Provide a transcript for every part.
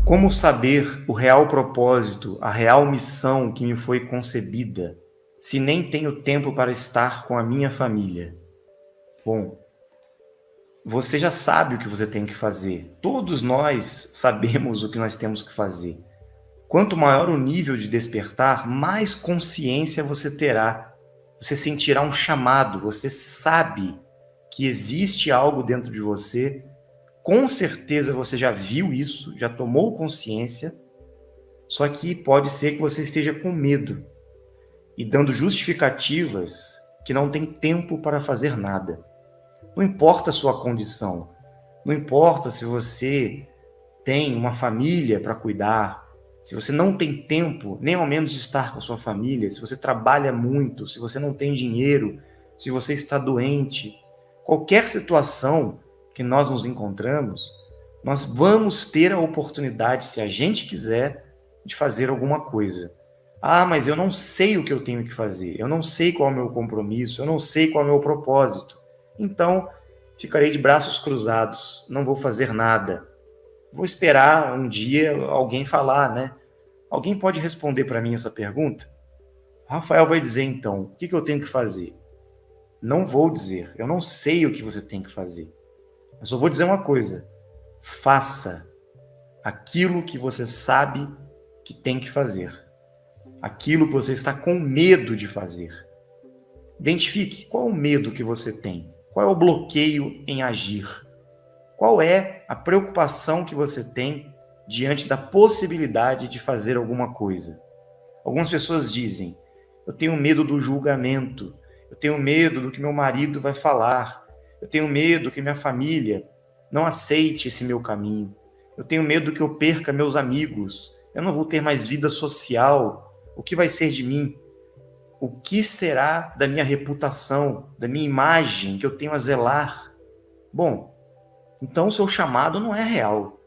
Como saber o real propósito, a real missão que me foi concebida, se nem tenho tempo para estar com a minha família? Bom, você já sabe o que você tem que fazer. Todos nós sabemos o que nós temos que fazer. Quanto maior o nível de despertar, mais consciência você terá. Você sentirá um chamado, você sabe que existe algo dentro de você. Com certeza você já viu isso, já tomou consciência, só que pode ser que você esteja com medo e dando justificativas que não tem tempo para fazer nada. Não importa a sua condição, não importa se você tem uma família para cuidar, se você não tem tempo nem ao menos de estar com a sua família, se você trabalha muito, se você não tem dinheiro, se você está doente, qualquer situação que nós nos encontramos, nós vamos ter a oportunidade, se a gente quiser, de fazer alguma coisa. Ah, mas eu não sei o que eu tenho que fazer, eu não sei qual é o meu compromisso, eu não sei qual é o meu propósito. Então, ficarei de braços cruzados, não vou fazer nada. Vou esperar um dia alguém falar, né? Alguém pode responder para mim essa pergunta? Rafael vai dizer então, o que eu tenho que fazer? Não vou dizer, eu não sei o que você tem que fazer. Eu só vou dizer uma coisa: faça aquilo que você sabe que tem que fazer. Aquilo que você está com medo de fazer. Identifique qual é o medo que você tem. Qual é o bloqueio em agir? Qual é a preocupação que você tem diante da possibilidade de fazer alguma coisa? Algumas pessoas dizem: eu tenho medo do julgamento, eu tenho medo do que meu marido vai falar, eu tenho medo que minha família não aceite esse meu caminho, eu tenho medo que eu perca meus amigos, eu não vou ter mais vida social, o que vai ser de mim? O que será da minha reputação, da minha imagem que eu tenho a zelar? Bom, então o seu chamado não é real.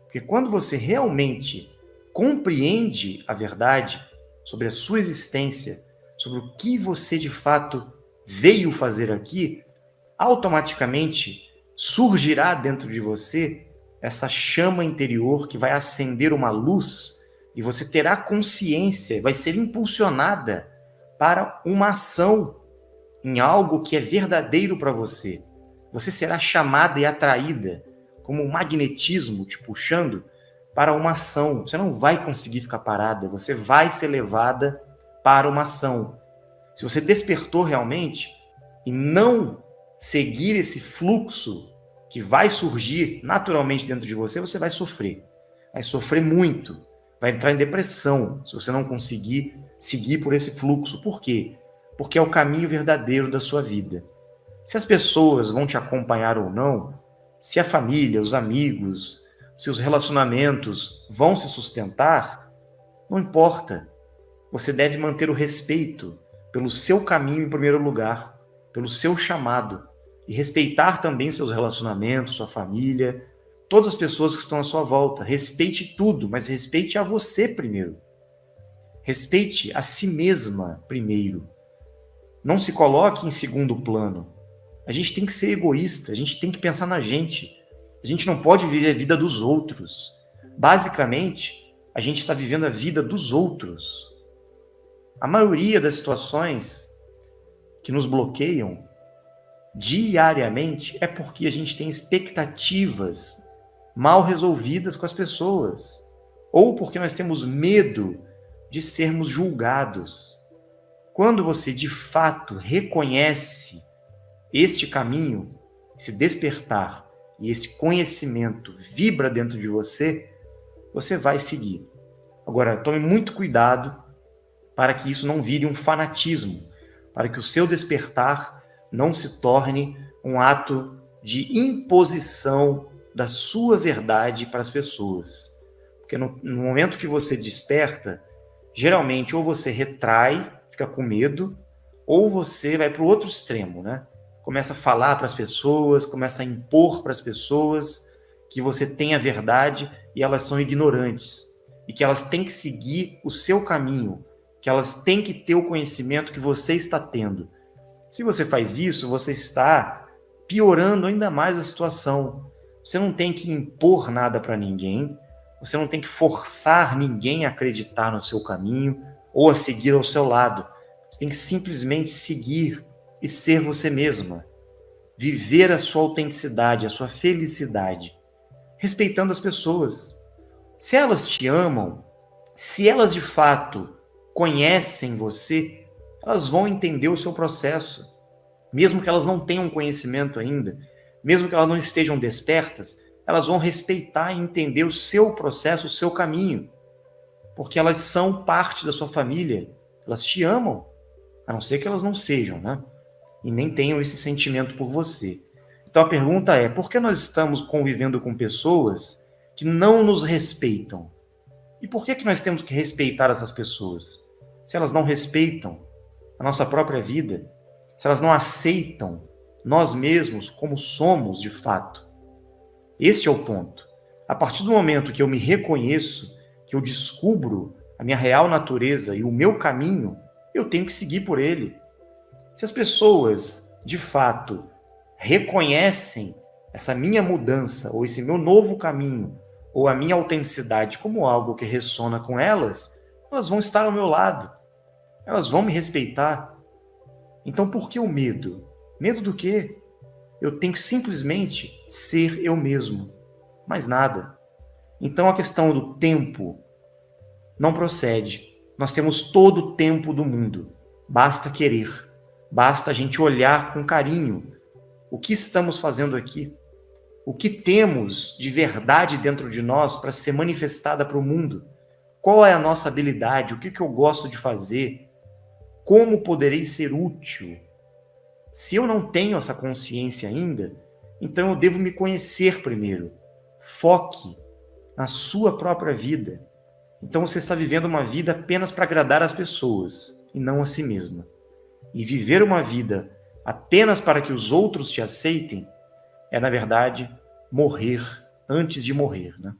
Porque quando você realmente compreende a verdade sobre a sua existência, sobre o que você de fato veio fazer aqui, automaticamente surgirá dentro de você essa chama interior que vai acender uma luz e você terá consciência, vai ser impulsionada para uma ação em algo que é verdadeiro para você. Você será chamada e atraída como um magnetismo te puxando para uma ação. Você não vai conseguir ficar parada, você vai ser levada para uma ação. Se você despertou realmente e não seguir esse fluxo que vai surgir naturalmente dentro de você, você vai sofrer. Vai sofrer muito. Vai entrar em depressão se você não conseguir seguir por esse fluxo. Por quê? Porque é o caminho verdadeiro da sua vida. Se as pessoas vão te acompanhar ou não, se a família, os amigos, se os relacionamentos vão se sustentar, não importa. Você deve manter o respeito pelo seu caminho em primeiro lugar, pelo seu chamado, e respeitar também seus relacionamentos, sua família, todas as pessoas que estão à sua volta. Respeite tudo, mas respeite a você primeiro. Respeite a si mesma primeiro. Não se coloque em segundo plano. A gente tem que ser egoísta, a gente tem que pensar na gente. A gente não pode viver a vida dos outros. Basicamente, a gente está vivendo a vida dos outros. A maioria das situações que nos bloqueiam diariamente é porque a gente tem expectativas mal resolvidas com as pessoas, ou porque nós temos medo de sermos julgados. Quando você de fato reconhece este caminho, esse despertar e esse conhecimento vibra dentro de você, você vai seguir. Agora, tome muito cuidado para que isso não vire um fanatismo, para que o seu despertar não se torne um ato de imposição da sua verdade para as pessoas. Porque no momento que você desperta, geralmente ou você retrai, fica com medo, ou você vai para o outro extremo, né? Começa a falar para as pessoas, começa a impor para as pessoas que você tem a verdade e elas são ignorantes. E que elas têm que seguir o seu caminho, que elas têm que ter o conhecimento que você está tendo. Se você faz isso, você está piorando ainda mais a situação. Você não tem que impor nada para ninguém, Você não tem que forçar ninguém a acreditar no seu caminho ou a seguir ao seu lado. Você tem que simplesmente seguir e ser você mesma. Viver a sua autenticidade, a sua felicidade, respeitando as pessoas. Se elas te amam, se elas de fato conhecem você, elas vão entender o seu processo. Mesmo que elas não tenham conhecimento ainda, mesmo que elas não estejam despertas, elas vão respeitar e entender o seu processo, o seu caminho. Porque elas são parte da sua família. Elas te amam, a não ser que elas não sejam, né? E nem tenham esse sentimento por você. Então a pergunta é, por que nós estamos convivendo com pessoas que não nos respeitam? E por que nós temos que respeitar essas pessoas? Se elas não respeitam a nossa própria vida, se elas não aceitam nós mesmos como somos de fato. Este é o ponto. A partir do momento que eu me reconheço, que eu descubro a minha real natureza e o meu caminho, eu tenho que seguir por ele. Se as pessoas, de fato, reconhecem essa minha mudança, ou esse meu novo caminho, ou a minha autenticidade como algo que ressona com elas, elas vão estar ao meu lado. Elas vão me respeitar. Então por que o medo? Medo do quê? Eu tenho que simplesmente ser eu mesmo. Mais nada. Então a questão do tempo não procede. Nós temos todo o tempo do mundo. Basta querer. Basta a gente olhar com carinho o que estamos fazendo aqui. O que temos de verdade dentro de nós para ser manifestada para o mundo. Qual é a nossa habilidade? O que eu gosto de fazer? Como poderei ser útil? Se eu não tenho essa consciência ainda, então eu devo me conhecer primeiro. Foque na sua própria vida. Então você está vivendo uma vida apenas para agradar as pessoas e não a si mesma. E viver uma vida apenas para que os outros te aceitem é, na verdade, morrer antes de morrer, né?